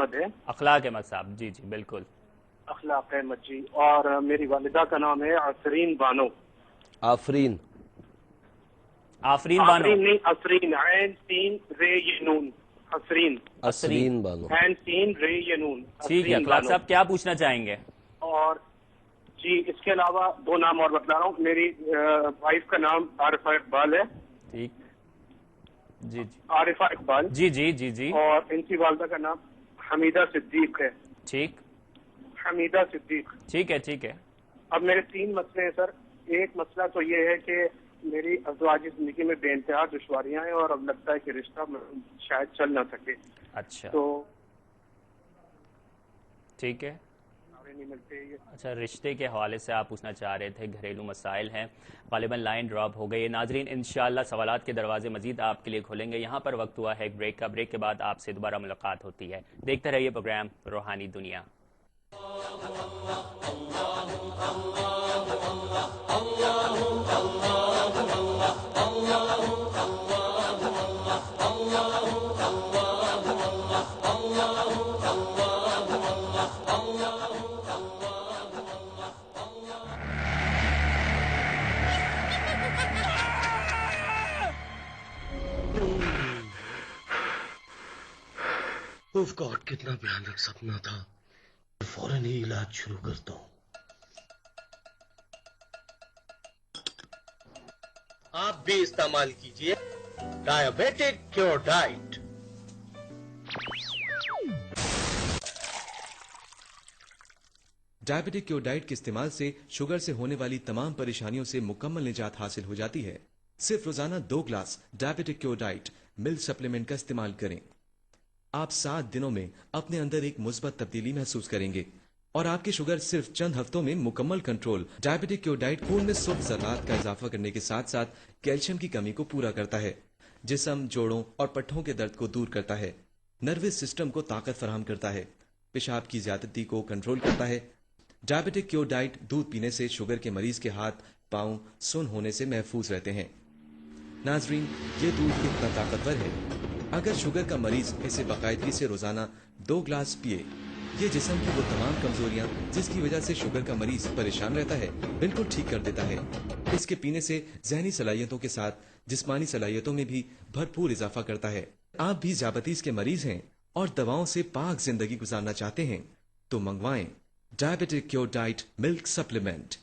احمد ہے. اخلاق احمد صاحب، جی جی بالکل. اخلاق احمد جی. اور میری والدہ کا نام ہے آفرین بانو. آفرین بانو. نہیں، آفرین، عین سین رے ی نون. آفرین. اسرین بانو. عین سین رے ی نون. ٹھیک ہے. اخلاق صاحب کیا پوچھنا چاہیں گے؟ اور جی اس کے علاوہ 2 نام اور بتلا رہا ہوں. میری وائف کا نام عارفہ اقبال ہے. ٹھیک. جی جی. عارفہ اقبال. جی جی جی جی. اور ان کی والدہ کا نام حمیدہ صدیق ہے. ٹھیک. حمیدہ صدیق. ٹھیک ہے ٹھیک ہے. اب میرے 3 مسئلے ہیں سر. ایک مسئلہ تو یہ ہے کہ میری ازدواجی زندگی میں بے انتہا دشواریاں ہیں اور اب لگتا ہے کہ رشتہ شاید چل نہ سکے. اچھا. تو ٹھیک ہے. نہیں ملتے. اچھا، رشتے کے حوالے سے آپ پوچھنا چاہ رہے تھے، گھریلو مسائل ہیں. غالباً لائن ڈراپ ہو گئی. ناظرین انشاءاللہ سوالات کے دروازے مزید آپ کے لیے کھولیں گے. یہاں پر وقت ہوا ہے ایک بریک کا. بریک کے بعد آپ سے دوبارہ ملاقات ہوتی ہے. دیکھتے رہیے پروگرام روحانی دنیا. اوف گاڈ، کتنا بھیانک سپنا تھا. فوراً ہی علاج شروع کرتا ہوں. آپ بھی استعمال کیجئے diabetic cure diet. Diabetic cure diet کے استعمال سے شوگر سے ہونے والی تمام پریشانیوں سے مکمل نجات حاصل ہو جاتی ہے. صرف روزانہ 2 گلاس ڈائبیٹک کیور ڈائٹ ملک سپلیمنٹ کا استعمال کریں. آپ 7 دنوں میں اپنے اندر ایک مثبت تبدیلی محسوس کریں گے اور آپ کی شوگر صرف چند ہفتوں میں مکمل کنٹرول. ڈائبیٹک کیور ڈائٹ خون میں سرخ ذرات کا اضافہ کرنے کے ساتھ ساتھ کیلشیم کی کمی کو پورا کرتا ہے. جسم، جوڑوں اور پٹھوں کے درد کو دور کرتا ہے. نروس سسٹم کو طاقت فراہم کرتا ہے. پیشاب کی زیادتی کو کنٹرول کرتا ہے. ڈائبیٹک کیور ڈائٹ دودھ پینے سے شوگر کے مریض کے ہاتھ پاؤں سن ہونے سے محفوظ رہتے ہیں. ناظرین، یہ دودھ کتنا طاقتور ہے. اگر شوگر کا مریض اسے باقاعدگی سے روزانہ 2 گلاس پیے، یہ جسم کی وہ تمام کمزوریاں جس کی وجہ سے شوگر کا مریض پریشان رہتا ہے بالکل ٹھیک کر دیتا ہے. اس کے پینے سے ذہنی صلاحیتوں کے ساتھ جسمانی صلاحیتوں میں بھی بھرپور اضافہ کرتا ہے. آپ بھی ذیابیطس کے مریض ہیں اور دواؤں سے پاک زندگی گزارنا چاہتے ہیں تو منگوائیں ڈائبیٹک کیور ڈائٹ ملک سپلیمنٹ.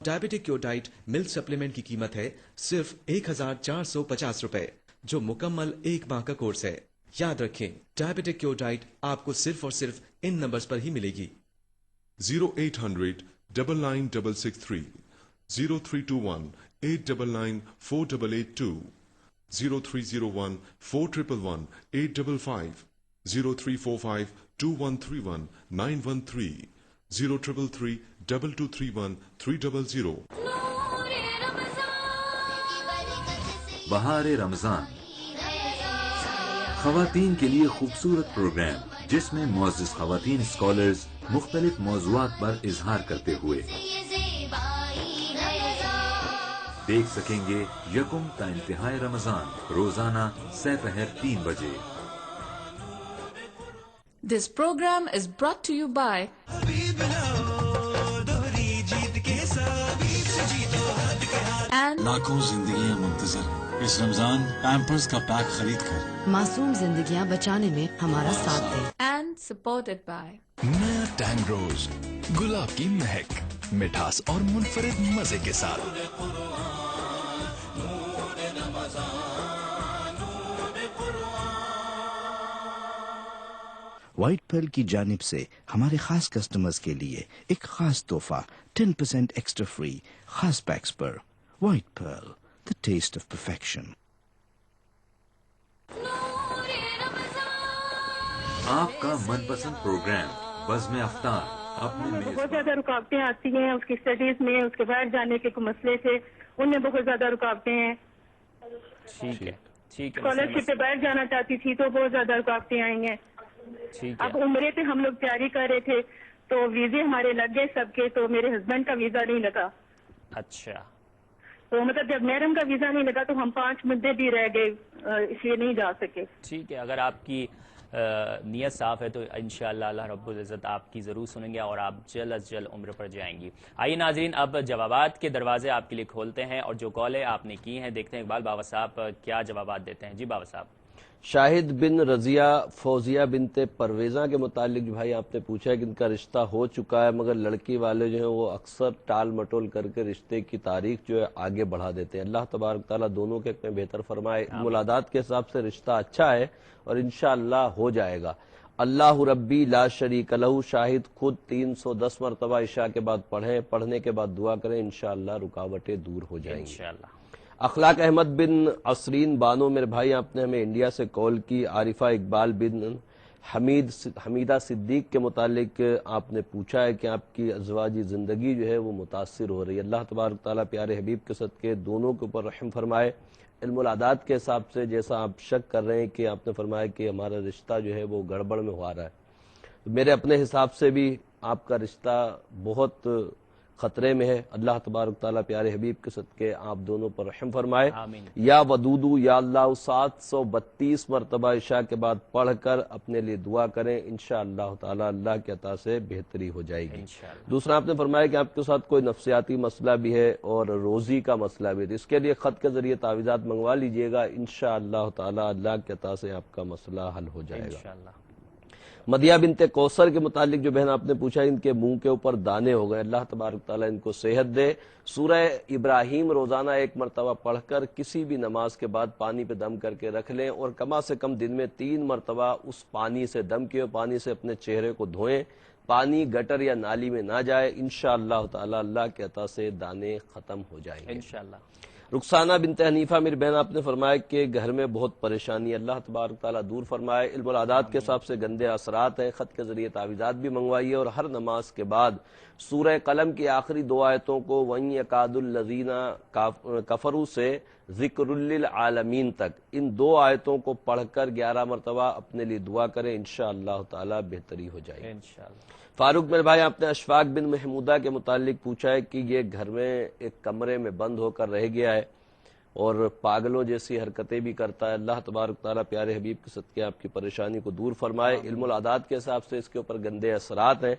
ڈائبیٹک کیور ڈائٹ ملک سپلیمنٹ کی قیمت ہے صرف 1450 روپے، جو مکمل 1 ماہ کا کورس ہے. یاد رکھیں، ڈائبیٹک کیور ڈائٹ آپ کو صرف اور صرف ان نمبرز پر ہی ملے گی. 0800 99663 0321 899 4882 0301 411 855 0345 2131 913 0333 2231 300. بہار رمضان خواتین کے لیے خوبصورت پروگرام جس میں معزز خواتین اسکالرز مختلف موضوعات پر اظہار کرتے ہوئے دیکھ سکیں گے یکم تا انتہائے رمضان روزانہ سپہر 3 بجے. This program is brought to you by and لاکھوں زندگیاں منتظر اس رمضان پیمپرز کا پیک خرید کر معصوم زندگیاں بچانے میں ہمارا ساتھ دیں. and supported by نیا ٹینگ روز، گلاب کی مہک، مٹھاس اور منفرد مزے کے ساتھ. وائٹ پرل کی جانب سے ہمارے خاص کسٹمرز کے لیے ایک خاص تحفہ 10% ایکسٹرا فری خاص پیکس پر. White pearl, the taste of perfection. آپ کا من پسند پروگرام بزم افطار اپنے بہت زیادہ رکاوٹیں آتی ہیں اس کی اسٹڈیز میں، اس کے باہر جانے کے کوئی مسئلے سے ان میں بہت زیادہ رکاوٹیں ہیں. ٹھیک ہے ٹھیک ہے. اسکالرشپ پہ باہر جانا چاہتی تھی تو بہت زیادہ رکاوٹیں آئی ہیں. اب عمرے پہ ہم لوگ تیاری کر رہے تھے تو ویزے ہمارے لگ گئے سب کے، تو میرے ہسبینڈ کا ویزا نہیں لگا. اچھا. تو مطلب جب محرم کا ویزا نہیں لگا تو ہم 5 مدے بھی رہ گئے، اس لیے نہیں جا سکے. ٹھیک ہے. اگر آپ کی نیت صاف ہے تو انشاءاللہ اللہ رب العزت آپ کی ضرور سنیں گے اور آپ جلد از جلد عمر پر جائیں گی۔ آئیے ناظرین، اب جوابات کے دروازے آپ کے لیے کھولتے ہیں اور جو کالیں آپ نے کی ہیں دیکھتے ہیں اقبال باوا صاحب کیا جوابات دیتے ہیں۔ جی باوا صاحب۔ شاہد بن رضیہ فوزیہ بنت پرویزہ کے متعلق جو بھائی آپ نے پوچھا ہے کہ ان کا رشتہ ہو چکا ہے، مگر لڑکی والے جو ہیں وہ اکثر ٹال مٹول کر کے رشتے کی تاریخ جو ہے آگے بڑھا دیتے ہیں۔ اللہ تبارک تعالیٰ دونوں کے حق میں بہتر فرمائے۔ مولادات کے حساب سے رشتہ اچھا ہے اور انشاءاللہ ہو جائے گا۔ اللہ ربی لا شریک لہ شاہد خود 310 مرتبہ عشاء کے بعد پڑھیں، پڑھنے کے بعد دعا کریں، انشاءاللہ رکاوٹیں دور ہو جائیں گی۔ انشاءاللہ۔ اخلاق احمد بن عصرین بانو، میرے بھائی آپ نے ہمیں انڈیا سے کال کی۔ عارفہ اقبال بن حمیدہ صدیق کے متعلق آپ نے پوچھا ہے کہ آپ کی ازواجی زندگی جو ہے وہ متاثر ہو رہی ہے۔ اللہ تبارک تعالیٰ پیارے حبیب کے صدقے دونوں کے اوپر رحم فرمائے۔ علم العادات کے حساب سے جیسا آپ شک کر رہے ہیں کہ آپ نے فرمایا کہ ہمارا رشتہ جو ہے وہ گڑبڑ میں ہوا رہا ہے، میرے اپنے حساب سے بھی آپ کا رشتہ بہت خطرے میں ہے۔ اللہ تبارک تعالیٰ پیارے حبیب کے صدقے آپ دونوں پر رحم فرمائے۔ یا ودودو یا اللہ 732 مرتبہ عشاء کے بعد پڑھ کر اپنے لیے دعا کریں، انشاءاللہ تعالیٰ اللہ کے عطا سے بہتری ہو جائے گی۔ دوسرا آپ نے فرمایا کہ آپ کے ساتھ کوئی نفسیاتی مسئلہ بھی ہے اور روزی کا مسئلہ بھی ہے، اس کے لیے خط کے ذریعے تعویذات منگوا لیجئے گا، انشاءاللہ تعالیٰ اللہ کے عطا سے آپ کا مسئلہ حل ہو جائے گا۔ مدیہ بنت کوثر کے متعلق جو بہن آپ نے پوچھا، ان کے منہ کے اوپر دانے ہو گئے، اللہ تبارک تعالیٰ ان کو صحت دے۔ سورہ ابراہیم روزانہ 1 مرتبہ پڑھ کر کسی بھی نماز کے بعد پانی پہ دم کر کے رکھ لیں اور کم سے کم دن میں 3 مرتبہ اس پانی سے دم کیے پانی سے اپنے چہرے کو دھوئیں، پانی گٹر یا نالی میں نہ جائے، انشاءاللہ تعالیٰ اللہ کے عطا سے دانے ختم ہو جائیں گے انشاءاللہ۔ رخسانہ بنت حنیفہ میری بہن آپ نے فرمایا کہ گھر میں بہت پریشانی، اللہ تبارک تعالیٰ دور فرمائے۔ علم العادات کے حساب سے گندے اثرات ہیں، خط کے ذریعے تعویذات بھی منگوائیے اور ہر نماز کے بعد سورہ قلم کی آخری 2 آیتوں کو وَإِن يَكَادُ الَّذِينَ كَفَرُوا سے ذکر للعالمین تک، ان 2 آیتوں کو پڑھ کر 11 مرتبہ اپنے لیے دعا کریں، انشاءاللہ تعالیٰ بہتری ہو جائے گی انشاءاللہ۔ فاروق میرے بھائی آپ نے اشفاق بن محمودہ کے متعلق پوچھا ہے کہ یہ گھر میں ایک کمرے میں بند ہو کر رہ گیا ہے اور پاگلوں جیسی حرکتیں بھی کرتا ہے، اللہ تبارک تعالیٰ پیارے حبیب کے صدقے آپ کی پریشانی کو دور فرمائے۔ علم العادات کے حساب سے اس کے اوپر گندے اثرات ہیں،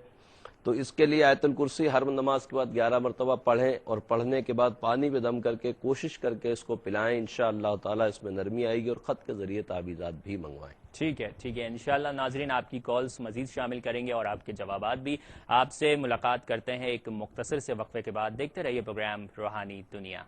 تو اس کے لیے آیت الکرسی ہر نماز کے بعد 11 مرتبہ پڑھیں اور پڑھنے کے بعد پانی پہ دم کر کے کوشش کر کے اس کو پلائیں، انشاءاللہ تعالیٰ اس میں نرمی آئے گی اور خط کے ذریعے تعویذات بھی منگوائیں۔ ٹھیک ہے انشاءاللہ ناظرین آپ کی کالز مزید شامل کریں گے اور آپ کے جوابات بھی۔ آپ سے ملاقات کرتے ہیں ایک مختصر سے وقفے کے بعد، دیکھتے رہیے پروگرام روحانی دنیا۔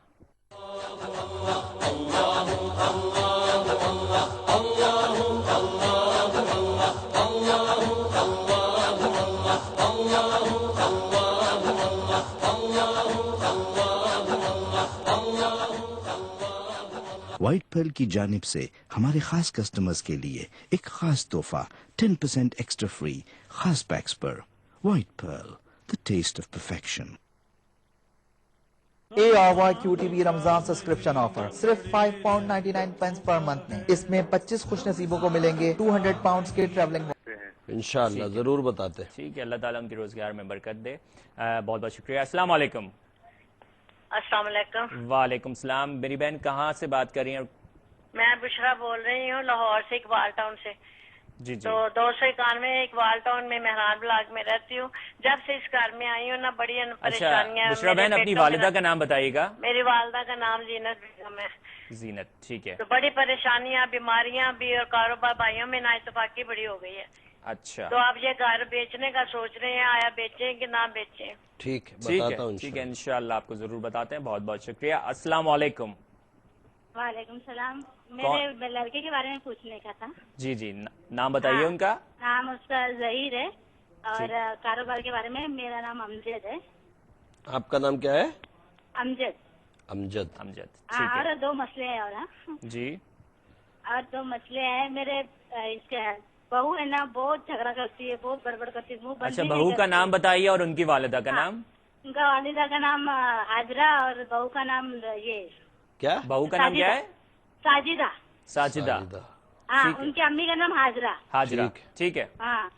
وائٹ پرل کی جانب سے ہمارے خاص کسٹمرز کے لیے ایک خاص تحفہ 10% ایکسٹرا فری خاص پیکس پر۔ White pearl, the taste of perfection۔ ARYQTV Ramzan subscription offer صرف £5.99 پر منتھ میں، اس میں 25 خوش نصیبوں کو ملیں گے 200 پاؤنڈز کے ٹریولنگ۔ انشاءاللہ ضرور بتاتے ہیں۔ ٹھیک ہے، اللہ تعالیٰ ان کے روزگار میں برکت دے۔ بہت بہت شکریہ۔ السلام علیکم۔ السلام علیکم۔ وعلیکم السلام۔ میری بہن کہاں سے بات کر رہی ہیں؟ میں بشرا بول رہی ہوں، لاہور سے، اقبال ٹاؤن سے۔ جی تو 291 اقبال ٹاؤن میں مہران بلاک میں رہتی ہوں۔ جب سے اس گھر میں آئی ہوں نا بڑی پریشانیاں۔ بشرا بہن اپنی والدہ کا نام بتائیے گا۔ میری والدہ کا نام زینت بیگم ہے۔ زینت، ٹھیک ہے۔ تو بڑی پریشانیاں، بیماریاں بھی اور کاروبار بھائیوں میں نا اتفاقی بڑی ہو گئی ہے۔ اچھا، تو آپ یہ گھر بیچنے کا سوچ رہے ہیں، آیا بیچیں کہ نہ بیچیں؟ ٹھیک ہے انشاءاللہ آپ کو ضرور بتاتے ہیں۔ بہت بہت شکریہ۔ السلام علیکم۔ وعلیکم السلام۔ میرے لڑکے کے بارے میں پوچھنے کا تھا۔ جی نام بتائیے ان کا۔ نام اس کا ظہیر ہے اور کاروبار کے بارے میں میرا نام امجد ہے۔ آپ کا نام کیا ہے؟ امجد۔ ٹھیک ہے۔ اور 2 مسئلے ہیں اور جی، اور 2 مسئلے ہیں میرے۔ اس کے بہو ہے نا بہت جھگڑا کرتی ہے، بہت بڑبڑ کرتی ہے۔ اچھا، بہو کا نام بتائیے اور ان کی والدہ کا نام۔ ان کا والدہ کا نام حاجرہ اور بہو کا نام یہ کیا؟ بہو کا نام کیا ہے؟ ساجدہ۔ ہاں، ان کی امی کا نام حاجرہ۔ ٹھیک ہے۔ ہاں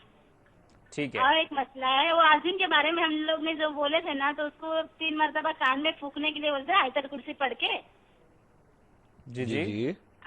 ٹھیک ہے۔ اور ایک مسئلہ ہے، وہ عظیم کے بارے میں ہم لوگ نے جو بولے تھے نا، تو اس کو 3 مرتبہ کان میں پھونکنے کے لیے بولتے ہیں آیت الکرسی پڑھ کے۔ جی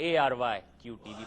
ARY QTV